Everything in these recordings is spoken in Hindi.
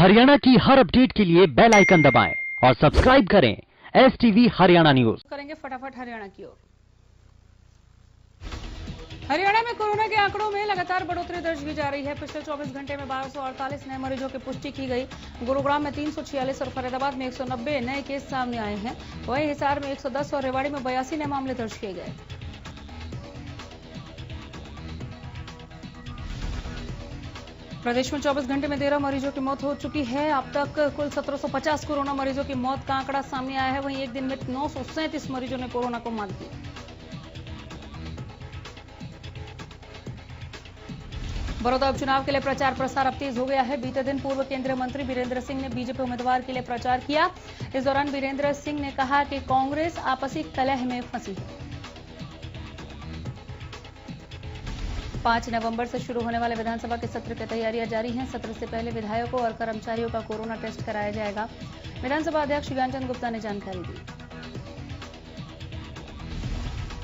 हरियाणा की हर अपडेट के लिए बेल आइकन दबाएं और सब्सक्राइब करें STV हरियाणा न्यूज। करेंगे फटाफट हरियाणा की ओर। हरियाणा में कोरोना के आंकड़ों में लगातार बढ़ोतरी दर्ज की जा रही है। पिछले 24 घंटे में 1248 नए मरीजों की पुष्टि की गई। गुरुग्राम में 346 और फरीदाबाद में 190 नए केस सामने आए हैं। वहीं हिसार में 110 और रेवाड़ी में 82 नए मामले दर्ज किए गए। प्रदेश में 24 घंटे में 13 मरीजों की मौत हो चुकी है। अब तक कुल 1750 कोरोना मरीजों की मौत का आंकड़ा सामने आया है। वहीं एक दिन में 937 मरीजों ने कोरोना को मात दी। बड़ौदा उपचुनाव के लिए प्रचार प्रसार अब तेज हो गया है। बीते दिन पूर्व केंद्रीय मंत्री वीरेंद्र सिंह ने बीजेपी उम्मीदवार के लिए प्रचार किया। इस दौरान वीरेंद्र सिंह ने कहा कि कांग्रेस आपसी कलह में फंसी है। 5 नवंबर से शुरू होने वाले विधानसभा के सत्र की तैयारियां जारी हैं। सत्र से पहले विधायकों और कर्मचारियों का कोरोना टेस्ट कराया जाएगा। विधानसभा अध्यक्ष ज्ञानचंद गुप्ता ने जानकारी दी।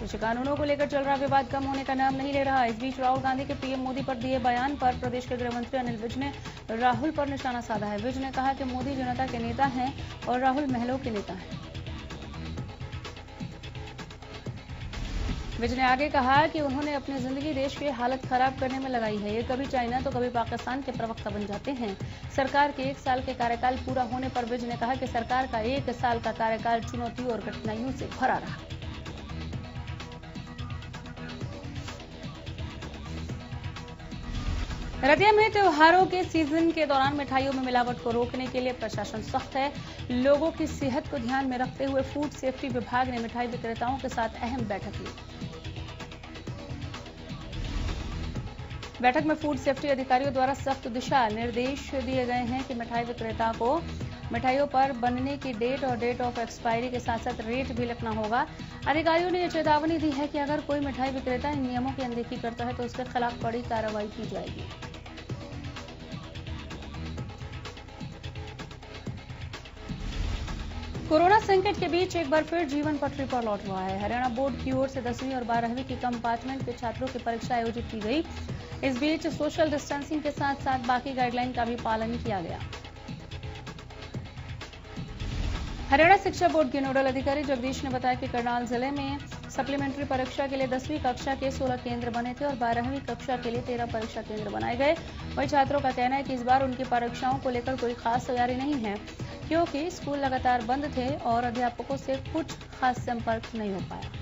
कृषि कानूनों को लेकर चल रहा विवाद कम होने का नाम नहीं ले रहा। इस बीच राहुल गांधी के पीएम मोदी पर दिए बयान पर प्रदेश के गृह मंत्री अनिल विज ने राहुल पर निशाना साधा है। विज ने कहा कि मोदी जनता के नेता हैं और राहुल महलों के नेता हैं। विज ने आगे कहा कि उन्होंने अपनी जिंदगी देश की हालत खराब करने में लगाई है। ये कभी चाइना तो कभी पाकिस्तान के प्रवक्ता बन जाते हैं। सरकार के 1 साल के कार्यकाल पूरा होने पर विज ने कहा कि सरकार का 1 साल का कार्यकाल चुनौतियों और कठिनाइयों से भरा रहा। रतिया में त्योहारों के सीजन के दौरान मिठाइयों में मिलावट को रोकने के लिए प्रशासन सख्त है। लोगों की सेहत को ध्यान में रखते हुए फूड सेफ्टी विभाग ने मिठाई विक्रेताओं के साथ अहम बैठक ली। बैठक में फूड सेफ्टी अधिकारियों द्वारा सख्त दिशा निर्देश दिए गए हैं कि मिठाई विक्रेता को मिठाइयों पर बनने की डेट और डेट ऑफ एक्सपायरी के साथ साथ रेट भी लिखना होगा। अधिकारियों ने यह चेतावनी दी है कि अगर कोई मिठाई विक्रेता इन नियमों की अनदेखी करता है तो उसके खिलाफ कड़ी कार्रवाई की जाएगी। कोरोना संकट के बीच एक बार फिर जीवन पटरी पर लौट हुआ है। हरियाणा बोर्ड की ओर से 10वीं और 12वीं की कंपार्टमेंट के छात्रों की परीक्षा आयोजित की गई। इस बीच सोशल डिस्टेंसिंग के साथ साथ बाकी गाइडलाइन का भी पालन किया गया। हरियाणा शिक्षा बोर्ड के नोडल अधिकारी जगदीश ने बताया कि करनाल जिले में सप्लीमेंट्री परीक्षा के लिए 10वीं कक्षा के 16 केंद्र बने थे और 12वीं कक्षा के लिए 13 परीक्षा केंद्र बनाए गए। वहीं छात्रों का कहना है कि इस बार उनकी परीक्षाओं को लेकर कोई खास तैयारी नहीं है, क्योंकि स्कूल लगातार बंद थे और अध्यापकों से कुछ खास संपर्क नहीं हो पाया।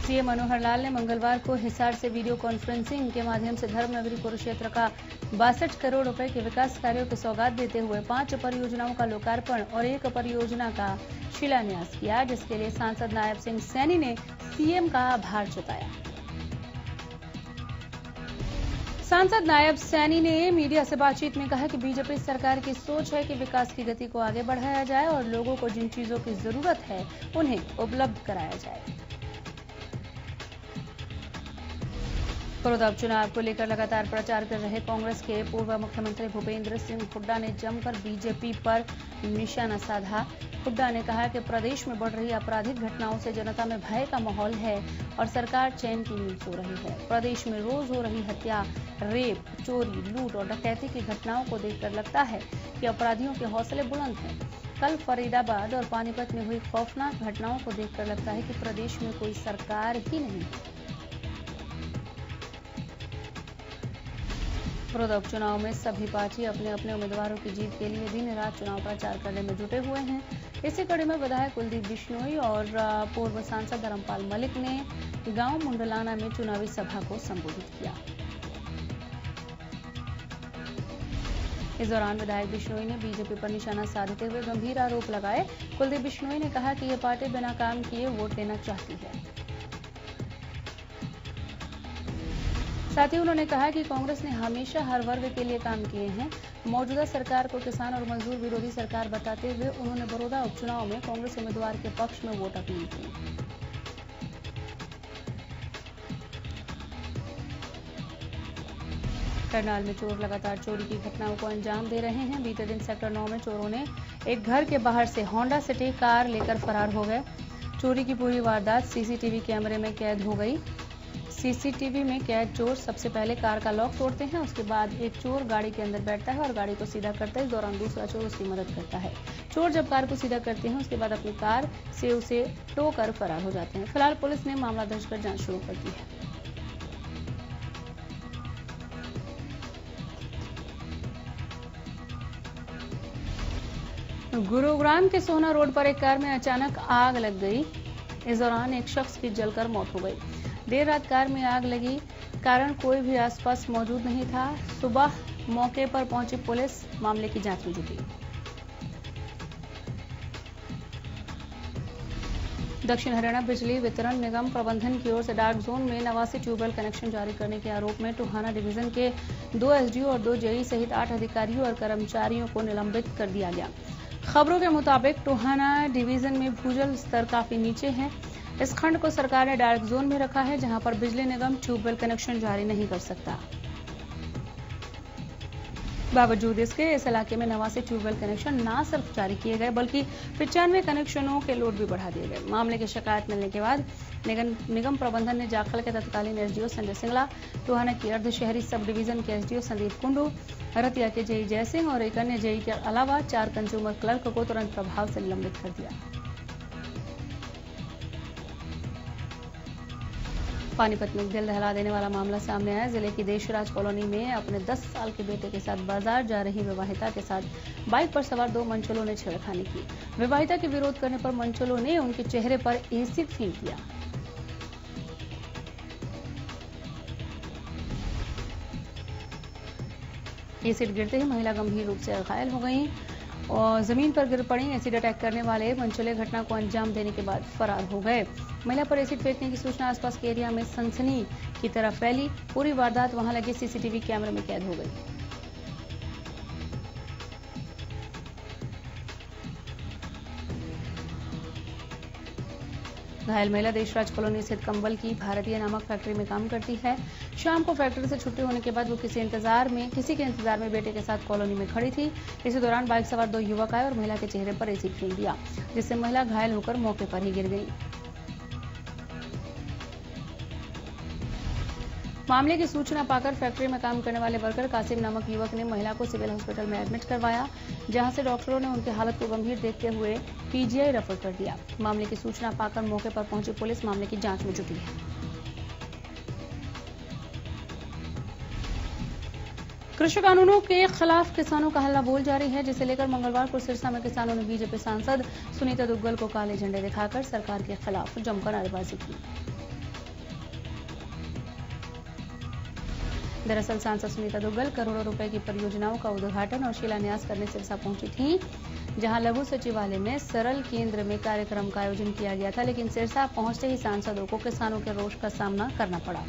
सीएम मनोहर लाल ने मंगलवार को हिसार से वीडियो कॉन्फ्रेंसिंग के माध्यम से धर्मनगरी कुरुक्षेत्र का 62 करोड़ रुपए के विकास कार्यों की सौगात देते हुए 5 परियोजनाओं का लोकार्पण और 1 परियोजना का शिलान्यास किया, जिसके लिए सांसद नायब सिंह सैनी ने सीएम का आभार जताया। सांसद नायब सैनी ने मीडिया से बातचीत में कहा कि बीजेपी सरकार की सोच है कि विकास की गति को आगे बढ़ाया जाए और लोगों को जिन चीजों की जरूरत है उन्हें उपलब्ध कराया जाए। बड़ौदा उपचुनाव को लेकर लगातार प्रचार कर रहे कांग्रेस के पूर्व मुख्यमंत्री भूपेंद्र सिंह हुड्डा ने जमकर बीजेपी पर निशाना साधा। हुड्डा ने कहा कि प्रदेश में बढ़ रही आपराधिक घटनाओं से जनता में भय का माहौल है और सरकार चैन की नींद सो रही है। प्रदेश में रोज हो रही हत्या, रेप, चोरी, लूट और डकैती की घटनाओं को देखकर लगता है कि अपराधियों के हौसले बुलंद हैं। कल फरीदाबाद और पानीपत में हुई खौफनाक घटनाओं को देखकर लगता है कि प्रदेश में कोई सरकार ही नहीं है। बड़ौदा उपचुनाव में सभी पार्टी अपने अपने उम्मीदवारों की जीत के लिए दिन रात चुनाव प्रचार करने में जुटे हुए हैं। इसी कड़ी में विधायक कुलदीप बिश्नोई और पूर्व सांसद धर्मपाल मलिक ने गांव मुंडलाना में चुनावी सभा को संबोधित किया। इस दौरान विधायक बिश्नोई ने बीजेपी पर निशाना साधते हुए गंभीर आरोप लगाए। कुलदीप बिश्नोई ने कहा कि यह पार्टी बिना काम किए वोट लेना चाहती है। साथ ही उन्होंने कहा कि कांग्रेस ने हमेशा हर वर्ग के लिए काम किए हैं। मौजूदा सरकार को किसान और मजदूर विरोधी सरकार बताते हुए उन्होंने बड़ौदा उपचुनाव में कांग्रेस उम्मीदवार के पक्ष में वोट अपील की। करनाल में चोर लगातार चोरी की घटनाओं को अंजाम दे रहे हैं। बीते दिन सेक्टर 9 में चोरों ने एक घर के बाहर से होंडा सिटी कार लेकर फरार हो गए। चोरी की पूरी वारदात सीसीटीवी कैमरे में कैद हो गई। सीसीटीवी में कैद चोर सबसे पहले कार का लॉक तोड़ते हैं, उसके बाद एक चोर गाड़ी के अंदर बैठता है और गाड़ी को सीधा करता है। इस दौरान दूसरा चोर उसकी मदद करता है। चोर जब कार को सीधा करते हैं उसके बाद अपनी कार से उसे टो कर फरार हो जाते हैं। फिलहाल पुलिस ने मामला दर्ज कर जांच शुरू कर दी है। गुरुग्राम के सोहना रोड पर एक कार में अचानक आग लग गई। इस दौरान एक शख्स की जलकर मौत हो गई। देर रात कार में आग लगी कारण कोई भी आसपास मौजूद नहीं था। सुबह मौके पर पहुंची पुलिस मामले की जांच में जुटी। दक्षिण हरियाणा बिजली वितरण निगम प्रबंधन की ओर से डार्क जोन में 89 ट्यूबवेल कनेक्शन जारी करने के आरोप में टोहाना डिवीजन के 2 एसडीओ और 2 जेई सहित 8 अधिकारियों और कर्मचारियों को निलंबित कर दिया गया। खबरों के मुताबिक टोहाना डिवीजन में भूजल स्तर काफी नीचे है। इस खंड को सरकार ने डार्क जोन में रखा है, जहां पर बिजली निगम ट्यूबवेल कनेक्शन जारी नहीं कर सकता। बावजूद इसके इस इलाके में 89 ट्यूबवेल कनेक्शन न सिर्फ जारी किए गए बल्कि 95 कनेक्शनों के लोड भी बढ़ा दिए गए। मामले की शिकायत मिलने के बाद निगम प्रबंधन ने जाखल के तत्कालीन एसडीओ संजय सिंगला, टोहाना की अर्ध शहरी सब डिवीजन के एसडीओ संदीप कुंडू, रतिया के जेई जय सिंह और एक अन्य जेई के अलावा 4 कंज्यूमर क्लर्क को तुरंत प्रभाव से निलंबित कर दिया। पानीपत में दिल दहला देने वाला मामला सामने आया। जिले की देशराज कॉलोनी में अपने 10 साल के बेटे के साथ बाजार जा रही विवाहिता के साथ बाइक पर सवार 2 मनचलों ने छेड़खानी की। विवाहिता के विरोध करने पर मनचलों ने उनके चेहरे पर एसिड फेंक दिया। एसिड गिरते ही महिला गंभीर रूप से घायल हो गई और जमीन पर गिर पड़ी। एसिड अटैक करने वाले मनचले घटना को अंजाम देने के बाद फरार हो गए। महिला पर एसिड फेंकने की सूचना आसपास के एरिया में सनसनी की तरह फैली। पूरी वारदात वहां लगे सीसीटीवी कैमरे में कैद हो गई। घायल महिला देशराज कॉलोनी स्थित कंबल की भारतीय नामक फैक्ट्री में काम करती है। शाम को फैक्ट्री से छुट्टी होने के बाद वो किसी के इंतजार में बेटे के साथ कॉलोनी में खड़ी थी। इसी दौरान बाइक सवार 2 युवक आए और महिला के चेहरे पर एसिड फेंक दिया, जिससे महिला घायल होकर मौके पर ही गिर गई। मामले की सूचना पाकर फैक्ट्री में काम करने वाले वर्कर कासिम नामक युवक ने महिला को सिविल हॉस्पिटल में एडमिट करवाया, जहां से डॉक्टरों ने उनकी हालत को गंभीर देखते हुए पीजीआई रेफर कर दिया। मामले की सूचना पाकर मौके पर पहुंची पुलिस मामले की जांच में जुटी है। कृषि कानूनों के खिलाफ किसानों का हल्ला बोल जारी है, जिसे लेकर मंगलवार को सिरसा में किसानों ने बीजेपी सांसद सुनीता दुग्गल को काले झंडे दिखाकर सरकार के खिलाफ जमकर नारेबाजी की। दरअसल सांसद सुनीता दुग्गल करोड़ों रुपए की परियोजनाओं का उद्घाटन और शिलान्यास करने सिरसा पहुंची थी, जहां लघु सचिवालय में सरल केंद्र में कार्यक्रम का आयोजन किया गया था। लेकिन सिरसा पहुंचते ही सांसदों को किसानों के रोष का सामना करना पड़ा।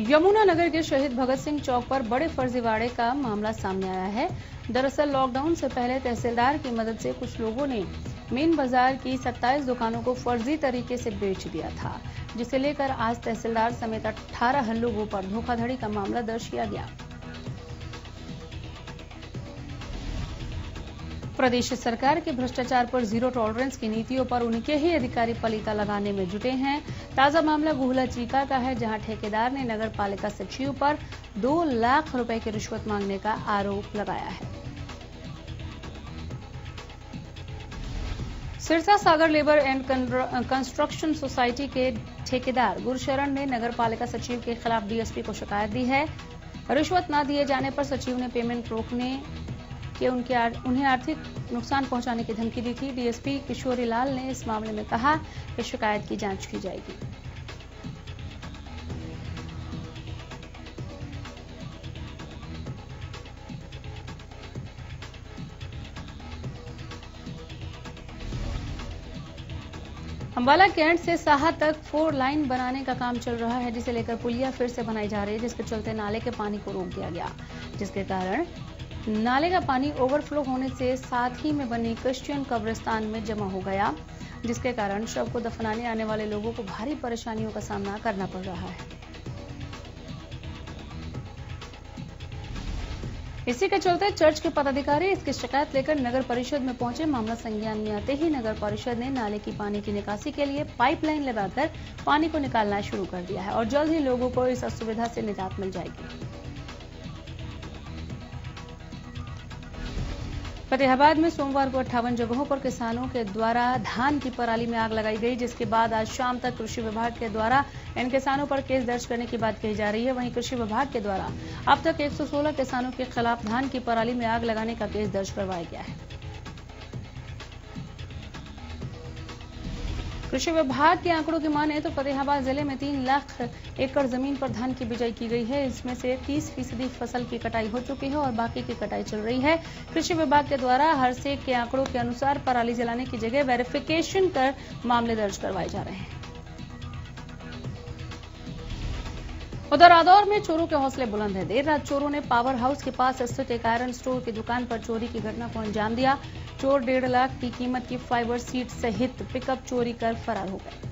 यमुनानगर के शहीद भगत सिंह चौक पर बड़े फर्जीवाड़े का मामला सामने आया है। दरअसल लॉकडाउन से पहले तहसीलदार की मदद से कुछ लोगों ने मेन बाजार की 27 दुकानों को फर्जी तरीके से बेच दिया था, जिसे लेकर आज तहसीलदार समेत 18 लोगों पर धोखाधड़ी का मामला दर्ज किया गया। प्रदेश सरकार के भ्रष्टाचार पर जीरो टॉलरेंस की नीतियों पर उनके ही अधिकारी पलीता लगाने में जुटे हैं। ताजा मामला गुहला चीका का है, जहां ठेकेदार ने नगर पालिका सचिव पर 2 लाख रुपए की रिश्वत मांगने का आरोप लगाया है। सिरसा सागर लेबर एंड कंस्ट्रक्शन सोसाइटी के ठेकेदार गुरशरण ने नगर पालिका सचिव के खिलाफ डीएसपी को शिकायत दी है। रिश्वत न दिए जाने पर सचिव ने पेमेंट रोकने के उन्हें आर्थिक नुकसान पहुंचाने की धमकी दी थी। डीएसपी किशोरी लाल ने इस मामले में कहा कि शिकायत की जांच की जाएगी। अंबाला कैंट से साहा तक 4 लाइन बनाने का काम चल रहा है, जिसे लेकर पुलिया फिर से बनाई जा रही है, जिसके चलते नाले के पानी को रोक दिया गया, जिसके कारण नाले का पानी ओवरफ्लो होने से साथ ही में बनी क्रिश्चियन कब्रिस्तान में जमा हो गया, जिसके कारण शव को दफनाने आने वाले लोगों को भारी परेशानियों का सामना करना पड़ रहा है। इसी के चलते चर्च के पदाधिकारी इसकी शिकायत लेकर नगर परिषद में पहुंचे। मामला संज्ञान में आते ही नगर परिषद ने नाले की पानी की निकासी के लिए पाइपलाइन लगाकर पानी को निकालना शुरू कर दिया है और जल्द ही लोगों को इस असुविधा से निजात मिल जाएगी। फतेहाबाद में सोमवार को 58 जगहों पर किसानों के द्वारा धान की पराली में आग लगाई गई, जिसके बाद आज शाम तक कृषि विभाग के द्वारा इन किसानों पर केस दर्ज करने की बात कही जा रही है। वहीं कृषि विभाग के द्वारा अब तक 116 किसानों के खिलाफ धान की पराली में आग लगाने का केस दर्ज करवाया गया है। कृषि विभाग के आंकड़ों की माने तो फतेहाबाद जिले में 3 लाख एकड़ जमीन पर धान की बिजाई की गई है। इसमें से 30% फसल की कटाई हो चुकी है और बाकी की कटाई चल रही है। कृषि विभाग के द्वारा हरसेक के आंकड़ों के अनुसार पराली जलाने की जगह वेरिफिकेशन कर मामले दर्ज करवाए जा रहे हैं। उधर रादौर में चोरों के हौसले बुलंद है। देर रात चोरों ने पावर हाउस के पास स्थित एक आयरन स्टोर की दुकान पर चोरी की घटना को अंजाम दिया। चोर 1.5 लाख की कीमत की फाइबर सीट सहित पिकअप चोरी कर फरार हो गए।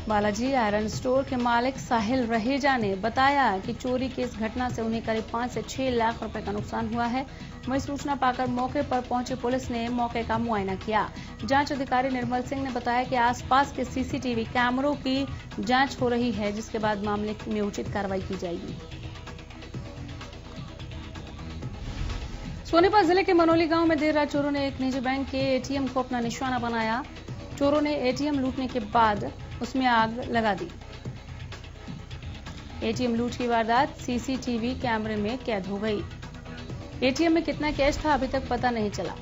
बालाजी आयरन स्टोर के मालिक साहिल रहेजा ने बताया कि चोरी की इस घटना से उन्हें करीब 5 से 6 लाख रुपए का नुकसान हुआ है। वहीं सूचना पाकर मौके पर पहुंची पुलिस ने मौके का मुआयना किया। जांच अधिकारी निर्मल सिंह ने बताया कि आसपास के सीसीटीवी कैमरों की जांच हो रही है, जिसके बाद मामले में उचित कार्रवाई की जाएगी। सोनीपत जिले के मनोली गांव में देर रात चोरों ने एक निजी बैंक के एटीएम को अपना निशाना बनाया। चोरों ने एटीएम लूटने के बाद उसमें आग लगा दी। एटीएम लूट की वारदात सीसीटीवी कैमरे में कैद हो गई। एटीएम में कितना कैश था अभी तक पता नहीं चला।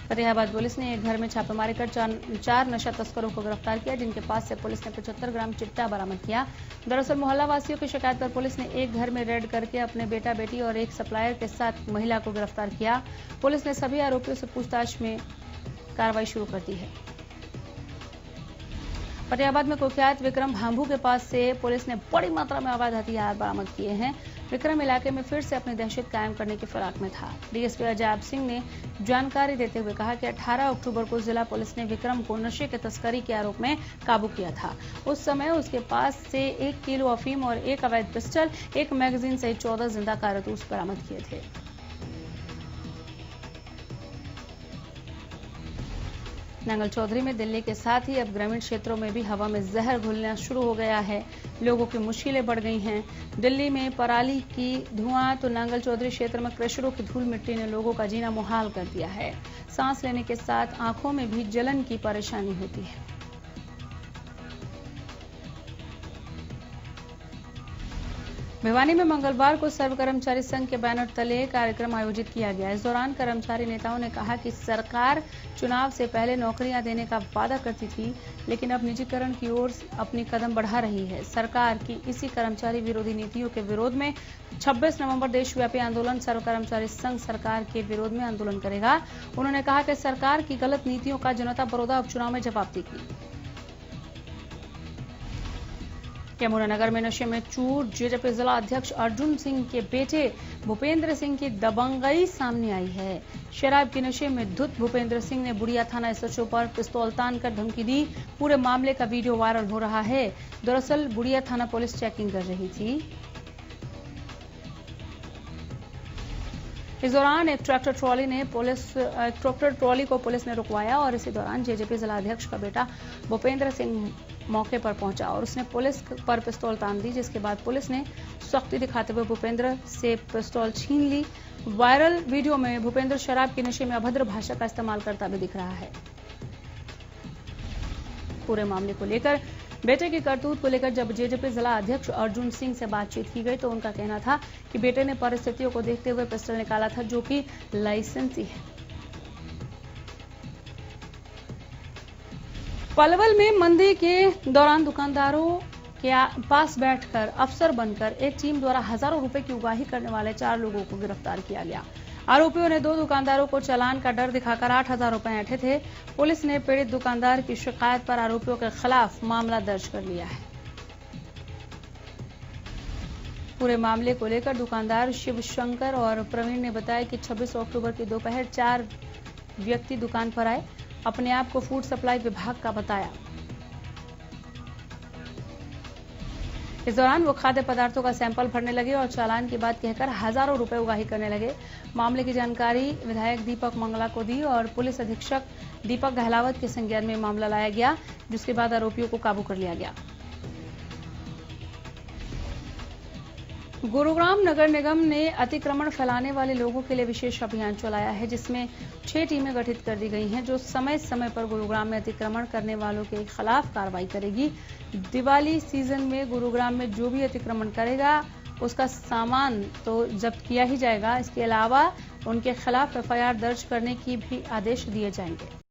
फतेहाबाद पुलिस ने एक घर में छापेमारी कर चार नशा तस्करों को गिरफ्तार किया, जिनके पास से पुलिस ने 75 ग्राम चिट्टा बरामद किया। दरअसल मोहल्ला वासियों की शिकायत पर पुलिस ने एक घर में रेड करके अपने बेटा बेटी और एक सप्लायर के साथ महिला को गिरफ्तार किया। पुलिस ने सभी आरोपियों से पूछताछ में कार्रवाई शुरू कर दी है। फतेहाबाद में कुख्यात विक्रम भांभू के पास से पुलिस ने बड़ी मात्रा में अवैध हथियार बरामद किए हैं। विक्रम इलाके में फिर से अपनी दहशत कायम करने की फिराक में था। डीएसपी अजैब सिंह ने जानकारी देते हुए कहा कि 18 अक्टूबर को जिला पुलिस ने विक्रम को नशे के तस्करी के आरोप में काबू किया था। उस समय उसके पास से 1 किलो अफीम और 1 अवैध पिस्टल, 1 मैगजीन सहित 14 जिंदा कारतूस बरामद किए थे। नांगल चौधरी में दिल्ली के साथ ही अब ग्रामीण क्षेत्रों में भी हवा में जहर घुलना शुरू हो गया है। लोगों की मुश्किलें बढ़ गई हैं। दिल्ली में पराली की धुआं तो नांगल चौधरी क्षेत्र में क्रशरों की धूल मिट्टी ने लोगों का जीना मुहाल कर दिया है। सांस लेने के साथ आंखों में भी जलन की परेशानी होती है। भिवानी में मंगलवार को सर्व कर्मचारी संघ के बैनर तले कार्यक्रम आयोजित किया गया। इस दौरान कर्मचारी नेताओं ने कहा कि सरकार चुनाव से पहले नौकरियां देने का वादा करती थी, लेकिन अब निजीकरण की ओर अपनी कदम बढ़ा रही है। सरकार की इसी कर्मचारी विरोधी नीतियों के विरोध में 26 नवंबर देशव्यापी आंदोलन सर्व कर्मचारी संघ सरकार के विरोध में आंदोलन करेगा। उन्होंने कहा कि सरकार की गलत नीतियों का जनता बड़ौदा उपचुनाव में जवाब देगी। यमुनानगर में नशे में चूर जेजेपी जिला अध्यक्ष अर्जुन सिंह के बेटे भूपेंद्र सिंह की दबंगई सामने आई है। शराब के नशे में धुत भूपेंद्र सिंह ने बुढ़िया थाना एसएचओ पर पिस्तौल तानकर धमकी दी। पूरे मामले का वीडियो वायरल हो रहा है। दरअसल बुढ़िया थाना पुलिस चेकिंग कर रही थी। इस दौरान एक ट्रैक्टर ट्रॉली को पुलिस ने रुकवाया और इसी दौरान जेजेपी जिला अध्यक्ष का बेटा भूपेंद्र सिंह मौके पर पहुंचा और उसने पुलिस पर पिस्तौल तान दी, जिसके बाद पुलिस ने सख्ती दिखाते हुए भूपेंद्र से पिस्तौल छीन ली। वायरल वीडियो में भूपेंद्र शराब के नशे में अभद्र भाषा का इस्तेमाल करता भी दिख रहा है। पूरे मामले को लेकर बेटे की करतूत को लेकर जब जेजेपी जिला अध्यक्ष अर्जुन सिंह से बातचीत की गई तो उनका कहना था कि बेटे ने परिस्थितियों को देखते हुए पिस्टल निकाला था, जो कि लाइसेंसी है। पलवल में मंदी के दौरान दुकानदारों के पास बैठकर अफसर बनकर एक टीम द्वारा हजारों रुपए की उगाही करने वाले 4 लोगों को गिरफ्तार किया गया। आरोपियों ने 2 दुकानदारों को चालान का डर दिखाकर 8,000 रुपए ऐंठे थे। पुलिस ने पीड़ित दुकानदार की शिकायत पर आरोपियों के खिलाफ मामला दर्ज कर लिया है। पूरे मामले को लेकर दुकानदार शिव शंकर और प्रवीण ने बताया कि 26 अक्टूबर की दोपहर 4 व्यक्ति दुकान पर आए। अपने आप को फूड सप्लाई विभाग का बताया। इस दौरान वो खाद्य पदार्थों का सैंपल भरने लगे और चालान की बात कहकर हजारों रुपए उगाही करने लगे। मामले की जानकारी विधायक दीपक मंगला को दी और पुलिस अधीक्षक दीपक गहलावत के संज्ञान में मामला लाया गया, जिसके बाद आरोपियों को काबू कर लिया गया। गुरुग्राम नगर निगम ने अतिक्रमण फैलाने वाले लोगों के लिए विशेष अभियान चलाया है, जिसमें 6 टीमें गठित कर दी गई हैं, जो समय समय पर गुरुग्राम में अतिक्रमण करने वालों के खिलाफ कार्रवाई करेगी। दिवाली सीजन में गुरुग्राम में जो भी अतिक्रमण करेगा उसका सामान तो जब्त किया ही जाएगा। इसके अलावा उनके खिलाफ FIR दर्ज करने की भी आदेश दिए जाएंगे।